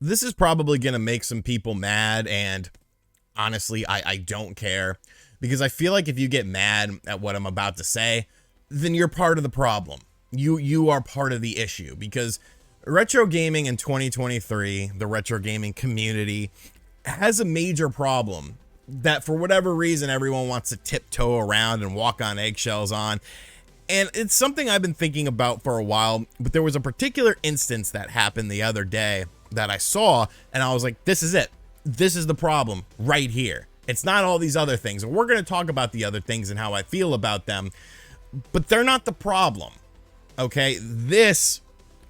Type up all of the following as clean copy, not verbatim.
this is probably going to make some people mad, and honestly, I don't care, because I feel like if you get mad at what I'm about to say, then you're part of the problem. You are part of the issue, because retro gaming in 2023, the retro gaming community has a major problem that for whatever reason everyone wants to tiptoe around and walk on eggshells on. And it's something I've been thinking about for a while, but there was a particular instance that happened the other day that I saw, and I was like, this is it. This is the problem right here. It's not all these other things. And we're going to talk about the other things and how I feel about them, but they're not the problem. Okay, this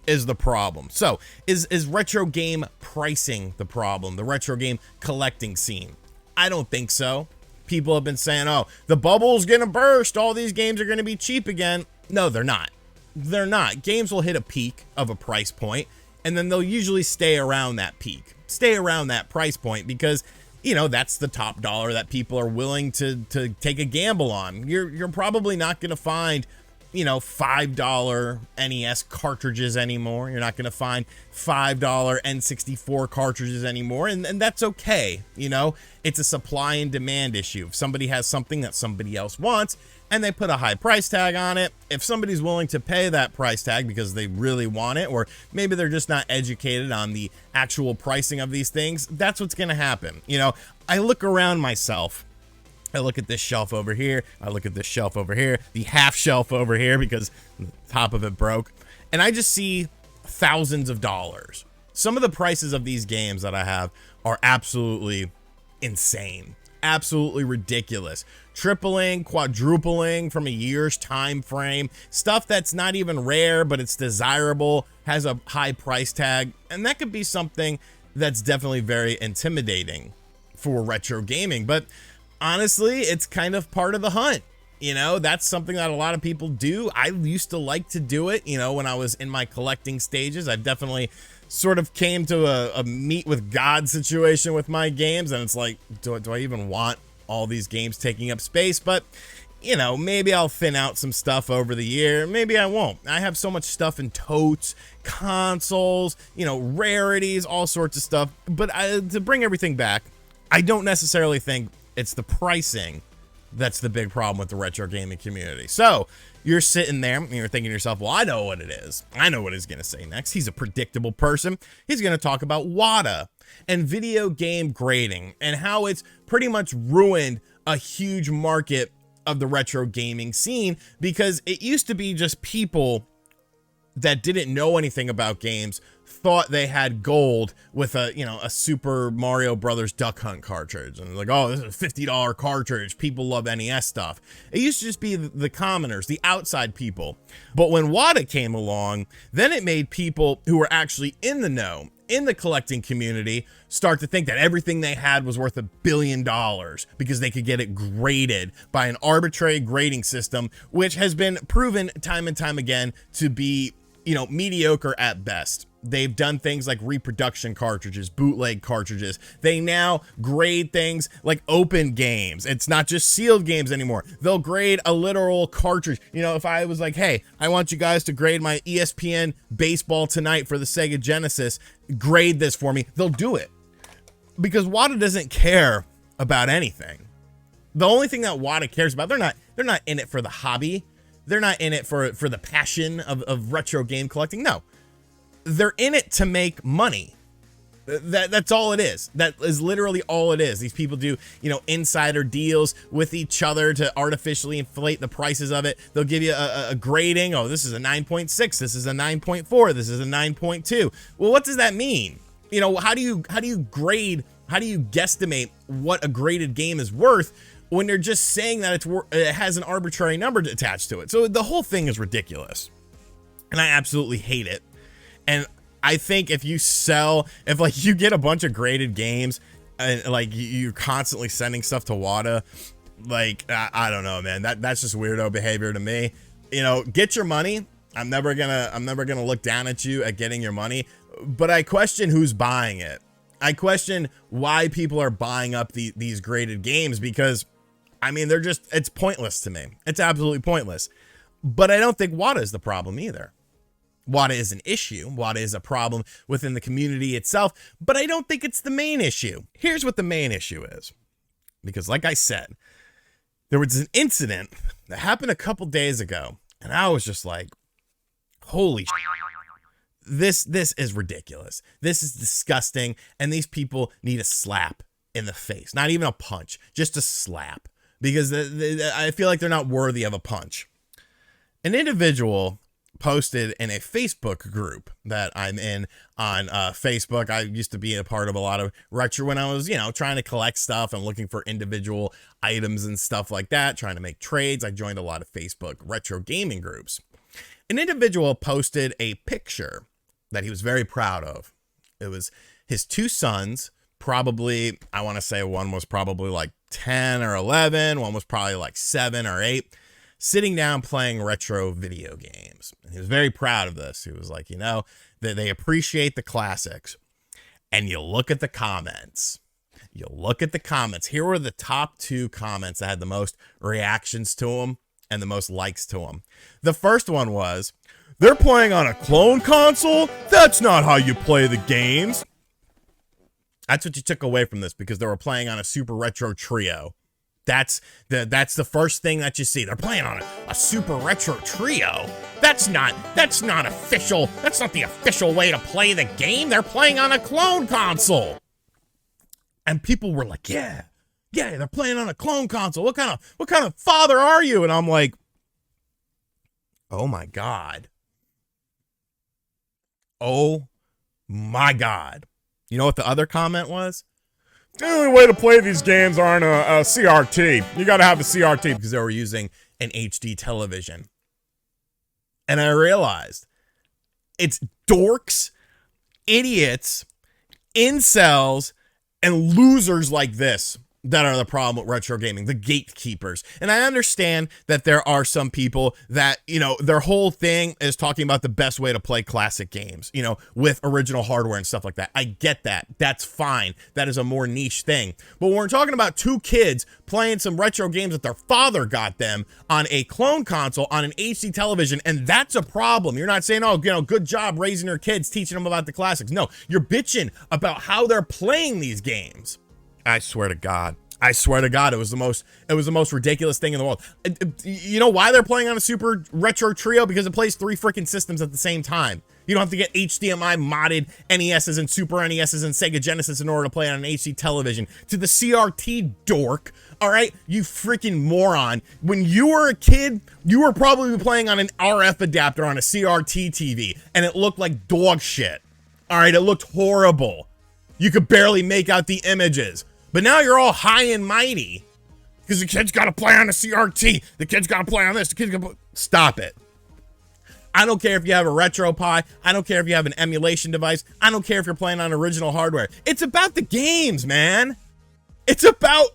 is the problem. So is retro game pricing the problem? The retro game collecting scene? I don't think so. People have been saying, oh, the bubble's gonna burst, all these games are gonna be cheap again. No, they're not. They're not. Games will hit a peak of a price point, and then they'll usually stay around that peak, stay around that price point, because that's the top dollar that people are willing to take a gamble on. You're probably not gonna find $5 NES cartridges anymore. You're not going to find $5 N64 cartridges anymore. And that's okay. It's a supply and demand issue. If somebody has something that somebody else wants and they put a high price tag on it, if somebody's willing to pay that price tag because they really want it, or maybe they're just not educated on the actual pricing of these things, that's what's going to happen. I look around myself. I look at this shelf over here. I look at this shelf over here, the half shelf over here because the top of it broke. And I just see thousands of dollars. Some of the prices of these games that I have are absolutely insane, absolutely ridiculous. Tripling, quadrupling from a year's time frame. Stuff that's not even rare, but it's desirable, has a high price tag. And that could be something that's definitely very intimidating for retro gaming. But honestly, it's kind of part of the hunt. That's something that a lot of people do. I used to like to do it, when I was in my collecting stages. I definitely sort of came to a meet with God situation with my games. And it's like, do I even want all these games taking up space? But, maybe I'll thin out some stuff over the year. Maybe I won't. I have so much stuff in totes, consoles, rarities, all sorts of stuff. But to bring everything back, I don't necessarily think it's the pricing that's the big problem with the retro gaming community. So you're sitting there and you're thinking to yourself, well, I know what it is. I know what he's going to say next. He's a predictable person. He's going to talk about WATA and video game grading and how it's pretty much ruined a huge market of the retro gaming scene, because it used to be just people that didn't know anything about games thought they had gold with a Super Mario Brothers Duck Hunt cartridge, and like, oh, this is a $50 cartridge. People love NES stuff. It used to just be the commoners, the outside people. But when WATA came along, then it made people who were actually in the know, in the collecting community, start to think that everything they had was worth $1 billion because they could get it graded by an arbitrary grading system, which has been proven time and time again to be mediocre at best. They've done things like reproduction cartridges, bootleg cartridges. They now grade things like open games. It's not just sealed games anymore. They'll grade a literal cartridge. If I was like, hey, I want you guys to grade my ESPN Baseball Tonight for the Sega Genesis, grade this for me, they'll do it. Because WATA doesn't care about anything. The only thing that WATA cares about, they're not in it for the hobby. They're not in it for the passion of retro game collecting. No. They're in it to make money. That's all it is. That is literally all it is. These people do, insider deals with each other to artificially inflate the prices of it. They'll give you a grading. Oh, this is a 9.6. This is a 9.4. This is a 9.2. Well, what does that mean? How do you grade? How do you guesstimate what a graded game is worth when they're just saying that it has an arbitrary number attached to it? So the whole thing is ridiculous, and I absolutely hate it. And I think if you get a bunch of graded games and like you're constantly sending stuff to WATA, like, I don't know, man, that's just weirdo behavior to me. Get your money. I'm never gonna look down at you at getting your money, but I question who's buying it. I question why people are buying up these graded games, because it's pointless to me. It's absolutely pointless. But I don't think WATA is the problem either. WADA is an issue. WADA is a problem within the community itself, but I don't think it's the main issue. Here's what the main issue is. Because like I said, there was an incident that happened a couple days ago, and I was just like, holy shit. This is ridiculous. This is disgusting, and these people need a slap in the face. Not even a punch, just a slap. Because I feel like they're not worthy of a punch. An individual posted in a Facebook group that I'm in on Facebook. I used to be a part of a lot of retro when I was, trying to collect stuff and looking for individual items and stuff like that, trying to make trades. I joined a lot of Facebook retro gaming groups. An individual posted a picture that he was very proud of. It was his two sons, probably, I want to say one was probably like 10 or 11, one was probably like 7 or 8, sitting down playing retro video games. And he was very proud of this. He was like, that they appreciate the classics. And you look at the comments. Here were the top 2 comments that had the most reactions to them and the most likes to them. The first one was, "They're playing on a clone console? That's not how you play the games." That's what you took away from this, because they were playing on a Super Retro Trio. That's the first thing that you see. They're playing on a Super Retro Trio. That's not official. That's not the official way to play the game. They're playing on a clone console. And people were like, yeah, they're playing on a clone console. What kind of father are you? And I'm like, oh my God. Oh my God. You know what the other comment was? The only way to play these games are on a CRT. You got to have a CRT, because they were using an HD television. And I realized it's dorks, idiots, incels, and losers like this that are the problem with retro gaming, the gatekeepers. And I understand that there are some people that, their whole thing is talking about the best way to play classic games, with original hardware and stuff like that. I get that. That's fine. That is a more niche thing. But when we're talking about 2 kids playing some retro games that their father got them on a clone console, on an HD television, and that's a problem. You're not saying, good job raising your kids, teaching them about the classics. No, you're bitching about how they're playing these games. I swear to God, it was the most ridiculous thing in the world. You know why they're playing on a Super Retro Trio? Because it plays 3 freaking systems at the same time. You don't have to get HDMI modded NESs and Super NESs and Sega Genesis in order to play on an HD television. To the CRT dork, all right, you freaking moron. When you were a kid, you were probably playing on an RF adapter on a CRT TV, and it looked like dog shit. All right, it looked horrible. You could barely make out the images. But now you're all high and mighty because the kid's got to play on a CRT. The kid's got to play on this. The kid's got to stop it. I don't care if you have a RetroPie. I don't care if you have an emulation device. I don't care if you're playing on original hardware. It's about the games, man. It's about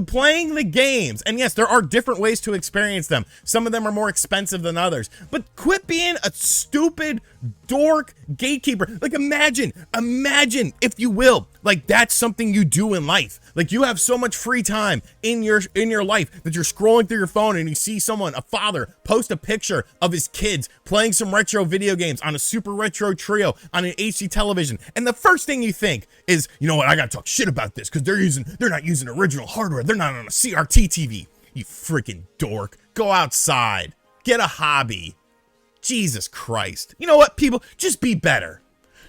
playing the games. And yes, there are different ways to experience them. Some of them are more expensive than others. But quit being a stupid dork gatekeeper. Like imagine, if you will, like that's something you do in life. Like you have so much free time in your life that you're scrolling through your phone and you see someone, a father, post a picture of his kids playing some retro video games on a Super Retro Trio on an HD television. And the first thing you think is, you know what, I gotta talk shit about this because they're not using original hardware. They're not on a CRT TV. You freaking dork. Go outside. Get a hobby. Jesus Christ. You know what, people? Just be better.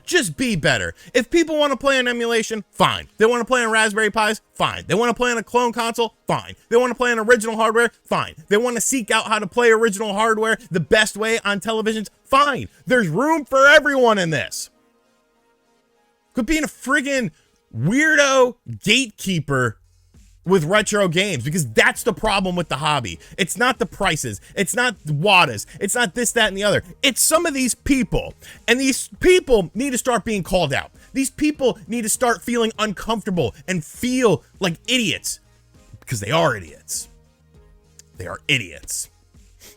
Just be better. If people want to play on emulation, fine. They want to play on Raspberry Pis, fine. They want to play on a clone console, fine. They want to play on original hardware, fine. They want to seek out how to play original hardware the best way on televisions, fine. There's room for everyone in this. Quit being a friggin' weirdo gatekeeper with retro games, because that's the problem with the hobby. It's not the prices. It's not WADAs. It's not this, that, and the other. It's some of these people. And these people need to start being called out. These people need to start feeling uncomfortable and feel like idiots, because they are idiots. They are idiots.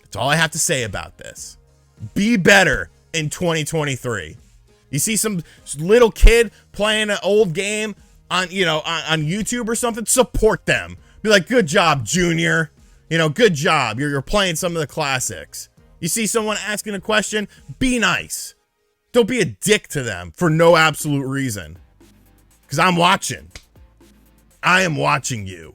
That's all I have to say about this. Be better in 2023. You see some little kid playing an old game on YouTube or something, support them. Be like, good job, Junior. Good job. You're playing some of the classics. You see someone asking a question, be nice. Don't be a dick to them for no absolute reason. Because I'm watching. I am watching you.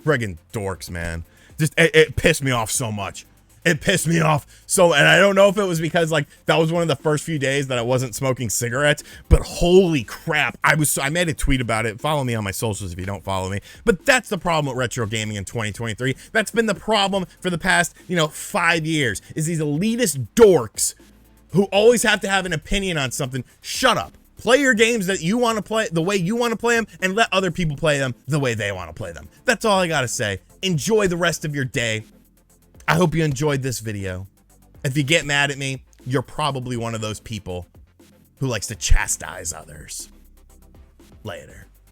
Friggin' dorks, man. Just, it pissed me off so much. It pissed me off so, and I don't know if it was because like that was one of the first few days that I wasn't smoking cigarettes, but holy crap, I made a tweet about it. Follow me on my socials if you don't follow me. But that's the problem with retro gaming in 2023. That's been the problem for the past, 5 years, is these elitist dorks who always have to have an opinion on something. Shut up. Play your games that you want to play the way you want to play them, and let other people play them the way they want to play them. That's all I gotta say. Enjoy the rest of your day. I hope you enjoyed this video. If you get mad at me, you're probably one of those people who likes to chastise others. Later.